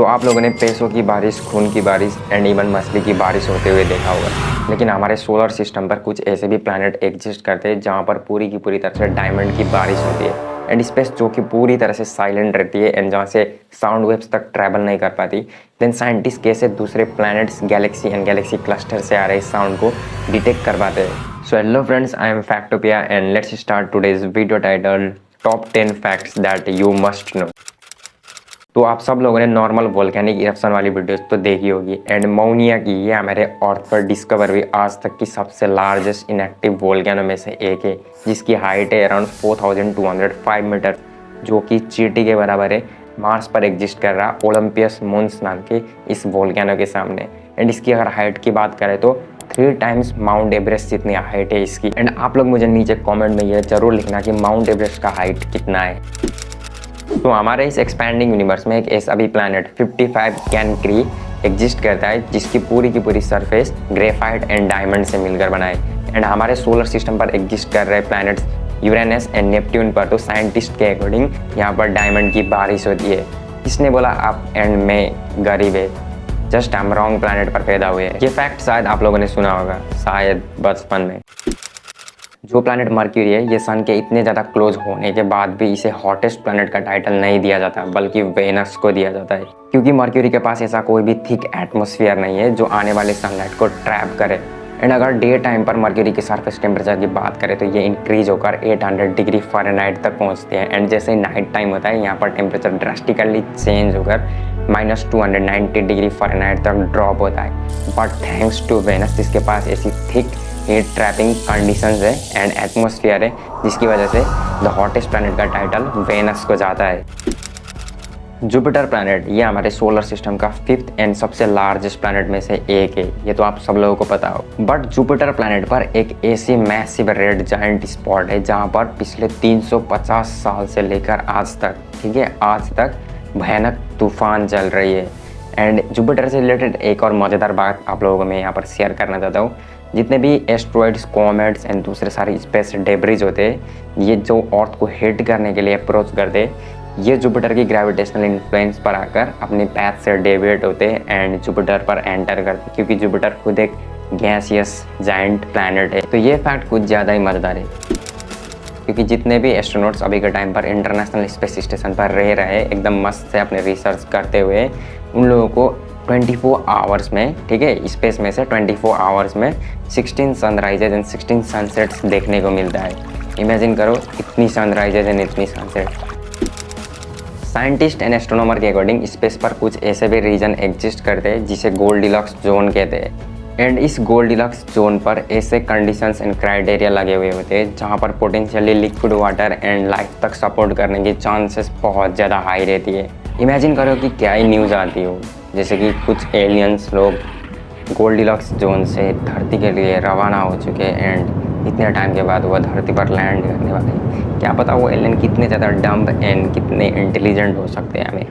तो आप लोगों ने पैसों की बारिश, खून की बारिश एंड इवन मछली की बारिश होते हुए देखा होगा। लेकिन हमारे सोलर सिस्टम पर कुछ ऐसे भी प्लैनेट एग्जिस्ट करते हैं जहाँ पर पूरी की पूरी तरह से डायमंड की बारिश होती है एंड स्पेस जो कि पूरी तरह से साइलेंट रहती है एंड जहाँ से साउंड वेव्स तक ट्रैवल नहीं कर पाती। देन साइंटिस्ट कैसे दूसरे planets, galaxy and galaxy cluster से आ रहे साउंड को डिटेक्ट कर पाते हैं। So hello friends, I am Factopia and let's start today's video title top 10 facts that you must know. तो आप सब लोगों ने नॉर्मल वोल्केनिक इरप्शन वाली वीडियोस तो देखी होगी एंड मौनिया की ये हमारे अर्थ पर डिस्कवर हुई आज तक की सबसे लार्जेस्ट इनएक्टिव वोल्केनो में से एक है, जिसकी हाइट है अराउंड 4205 मीटर, जो कि चींटी के बराबर है। मार्स पर एग्जिस्ट कर रहा ओलंपियस मोन्स नाम के इस वोल्केनो के सामने। एंड इसकी अगर हाइट की बात करें तो 3 टाइम्स माउंट एवरेस्ट जितनी हाइट है इसकी। एंड आप लोग मुझे नीचे कमेंट में ये जरूर लिखना कि माउंट एवरेस्ट का हाइट कितना है। तो हमारे इस एक्सपैंडिंग यूनिवर्स में एक ऐसा भी प्लैनेट 55 कैनक्री एग्जिस्ट करता है, जिसकी पूरी की पूरी सरफेस ग्रेफाइट एंड डायमंड से मिलकर बनाए। एंड हमारे सोलर सिस्टम पर एग्जिस्ट कर रहे प्लैनेट्स यूरेनस एंड नेपट्यून पर तो साइंटिस्ट के अकॉर्डिंग यहाँ पर डायमंड की बारिश होती है। किसने बोला आप एंड मैं गरीब है? जस्ट हम रॉन्ग प्लैनेट पर पैदा हुए हैं। ये फैक्ट शायद आप लोगों ने सुना होगा, शायद बचपन में। जो प्लैनेट मर्क्यूरी है, ये सन के इतने ज़्यादा क्लोज होने के बाद भी इसे हॉटेस्ट प्लैनेट का टाइटल नहीं दिया जाता, बल्कि वेनस को दिया जाता है, क्योंकि मर्क्यूरी के पास ऐसा कोई भी थिक एटमॉस्फेयर नहीं है जो आने वाले सनलाइट को ट्रैप करे। एंड अगर डे टाइम पर मर्क्यूरी के सरफेस टेम्परेचर की बात करें तो ये इंक्रीज होकर 800 डिग्री फ़ारेनहाइट तक पहुंचते हैं। एंड जैसे नाइट टाइम होता है, यहाँ पर टेम्परेचर ड्रास्टिकली चेंज होकर -290 डिग्री फ़ारेनहाइट तक ड्रॉप होता है। बट थैंक्स टू वेनस, जिसके पास ऐसी थिक हीट ट्रैपिंग कंडीशंस है एंड एटमॉस्फेयर है, जिसकी वजह से द हॉटेस्ट प्लैनेट का टाइटल वेनस को जाता है। जुपिटर प्लैनेट ये हमारे सोलर सिस्टम का 5th एंड सबसे लार्जेस्ट प्लैनेट में से एक है, ये तो आप सब लोगों को पता हो। बट जुपिटर प्लैनेट पर एक ऐसी मैसिव रेड जायंट स्पॉट है जहाँ पर पिछले 350 साल से लेकर आज तक, ठीक है, आज तक भयानक तूफान चल रही है। एंड जुपिटर से रिलेटेड एक और मज़ेदार बात आप लोगों को मैं यहाँ पर शेयर करना चाहता हूँ। जितने भी एस्ट्रॉइड्स, कॉमेट्स एंड दूसरे सारे स्पेस डेब्रिज होते हैं, ये जो अर्थ को हिट करने के लिए अप्रोच करते हैं, ये जुपिटर की ग्रेविटेशनल इन्फ्लुएंस पर आकर अपने पैथ से डेविएट होते हैं एंड जुपिटर पर एंटर करते हैं, क्योंकि जुपिटर खुद एक गैसियस जायंट प्लैनेट है। तो ये फैक्ट कुछ ज़्यादा ही मज़ेदार है, क्योंकि जितने भी एस्ट्रोनॉट्स अभी के टाइम पर इंटरनेशनल स्पेस स्टेशन पर रह रहे हैं एकदम मस्त से अपने रिसर्च करते हुए, उन लोगों को 24 आवर्स में, ठीक है, स्पेस में से 24 आवर्स में 16 सनराइजेज एंड 16 सनसेट्स देखने को मिलता है। इमेजिन करो, इतनी सनराइजेज एंड इतनी सनसेट। साइंटिस्ट एंड एस्ट्रोनॉमर के अकॉर्डिंग स्पेस पर कुछ ऐसे भी रीजन एग्जिस्ट करते हैं जिसे गोल्डीलॉक्स जोन कहते हैं। एंड इस गोल्डीलॉक्स जोन पर ऐसे कंडीशंस एंड क्राइटेरिया लगे हुए होते हैं जहाँ पर potentially liquid water and life तक सपोर्ट करने की चांसेस बहुत ज़्यादा हाई रहती है। इमेजिन करो कि क्या ही न्यूज़ आती हो, जैसे कि कुछ एलियंस लोग गोल्डीलॉक्स जोन से धरती के लिए रवाना हो चुके हैं एंड इतने टाइम के बाद वह धरती पर लैंड करने वाले हैं। क्या पता वो एलियन कितने ज़्यादा डम्ब एंड कितने इंटेलिजेंट हो सकते हैं हमें।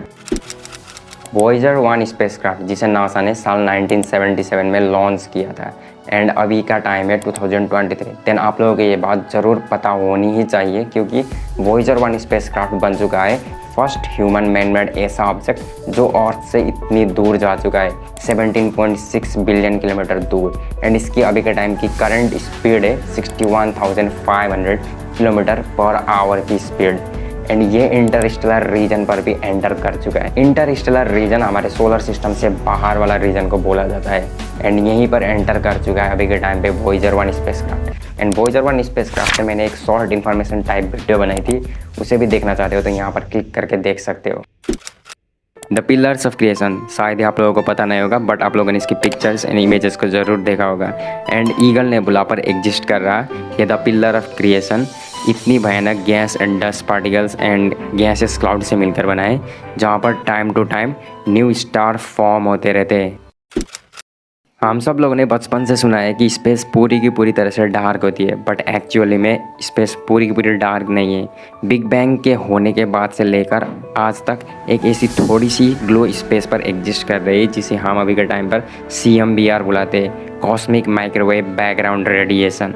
वॉयेजर 1 स्पेसक्राफ्ट, जिसे नासा ने साल 1977 में लॉन्च किया था एंड अभी का टाइम है 2023। देन आप लोगों को ये बात ज़रूर पता होनी ही चाहिए, क्योंकि वॉयेजर 1 स्पेसक्राफ्ट बन चुका है फर्स्ट ह्यूमन मैनमेड ऐसा ऑब्जेक्ट जो अर्थ से इतनी दूर जा चुका है, 17.6 बिलियन किलोमीटर दूर। एंड इसकी अभी के टाइम की करंट स्पीड है 61,500 किलोमीटर पर आवर की स्पीड। एंड ये इंटरस्टेलर रीजन पर भी एंटर कर चुका है। इंटरस्टेलर रीजन हमारे सोलर सिस्टम से बाहर वाला रीजन को बोला जाता है एंड यहीं पर एंटर कर चुका है अभी के टाइम पे Voyager 1 spacecraft. And Voyager 1 spacecraft से मैंने एक शॉर्ट इन्फॉर्मेशन टाइप वीडियो बनाई थी, उसे भी देखना चाहते हो तो यहाँ पर क्लिक करके देख सकते हो। द पिलर्स ऑफ क्रिएशन, शायद आप लोगों को पता नहीं होगा, बट आप लोगों ने इसकी पिक्चर्स एंड इमेजेस को ज़रूर देखा होगा। एंड ईगल नेबुला पर एग्जिस्ट कर रहा है द पिलर ऑफ क्रिएशन, इतनी भयानक gas and dust particles and gases cloud से मिलकर बनाए, जहाँ पर time to time new star form होते रहते हैं। हम सब लोगों ने बचपन से सुना है कि स्पेस पूरी की पूरी तरह से डार्क होती है, बट एक्चुअली में स्पेस पूरी की पूरी डार्क नहीं है। बिग बैंग के होने के बाद से लेकर आज तक एक ऐसी थोड़ी सी ग्लो स्पेस पर एग्जिस्ट कर रही है, जिसे हम अभी के टाइम पर CMBR बुलाते हैं, कॉस्मिक माइक्रोवेव बैकग्राउंड रेडिएशन।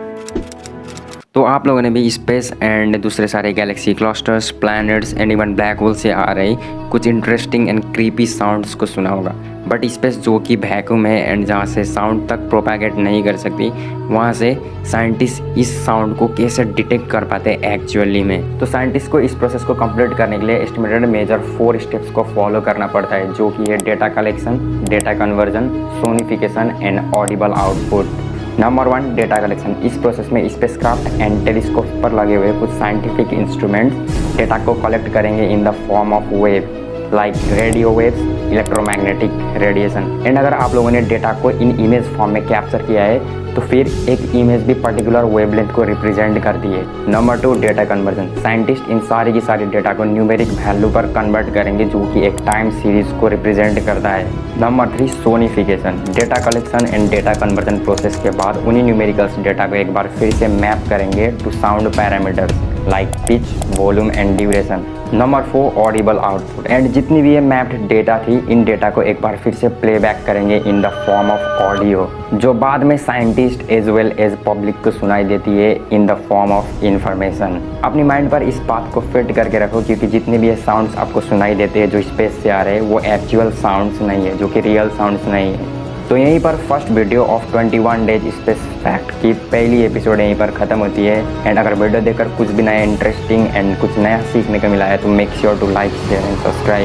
तो आप लोगों ने भी स्पेस एंड दूसरे सारे Galaxy clusters, planets and even black hole से आ रहे कुछ इंटरेस्टिंग एंड क्रीपी साउंड्स को सुना होगा। बट स्पेस जो कि वैक्यूम है एंड जहाँ से साउंड तक प्रोपैगेट नहीं कर सकती, वहाँ से साइंटिस्ट इस साउंड को कैसे डिटेक्ट कर पाते हैं एक्चुअली में। तो साइंटिस्ट को इस प्रोसेस को कंप्लीट करने के लिए एस्टिमेटेड मेजर 4 स्टेप्स को फॉलो करना पड़ता है, जो कि है data collection, data conversion, sonification and Audible output. Number 1, data collection. इस प्रोसेस में स्पेसक्राफ्ट एंड टेलीस्कोप पर लगे हुए कुछ साइंटिफिक इंस्ट्रूमेंट्स डेटा को कलेक्ट करेंगे in the form of wave like radio waves, electromagnetic radiation. And अगर आप लोगों ने डेटा को इन इमेज फॉर्म में कैप्चर किया है तो फिर एक इमेज भी पर्टिकुलर वेवलेंथ को रिप्रेजेंट करती है। Number 2, data conversion. Scientist in सारी की सारी डेटा को न्यूमेरिक वैल्यू पर कन्वर्ट करेंगे, जो कि एक टाइम सीरीज को रिप्रेजेंट करता है। Number 3, sonification. Data collection and data conversion process के बाद उन्हीं न्यूमेरिकल्स डेटा को एक बार फिर से मैप करेंगे to sound parameters like pitch, volume and duration. Number 4, audible output. And जितनी भी ये मैप्ड डेटा थी, इन डेटा को एक बार फिर से प्लेबैक करेंगे in the form of audio, जो बाद में scientist as well as public को सुनाई देती है in the form of information. अपनी माइंड पर इस बात को फिट करके रखो, क्योंकि जितने भी ये साउंड्स आपको सुनाई देते हैं जो स्पेस से आ रहे हैं, वो एक्चुअल साउंड्स नहीं है, जो कि रियल साउंड्स नहीं है। तो यहीं पर first video of 21 days space fact की पहली एपिसोड यहीं पर ख़त्म होती है। एंड अगर वीडियो देखकर कुछ भी नया इंटरेस्टिंग एंड कुछ नया सीखने को मिला है तो make sure to like, share and subscribe.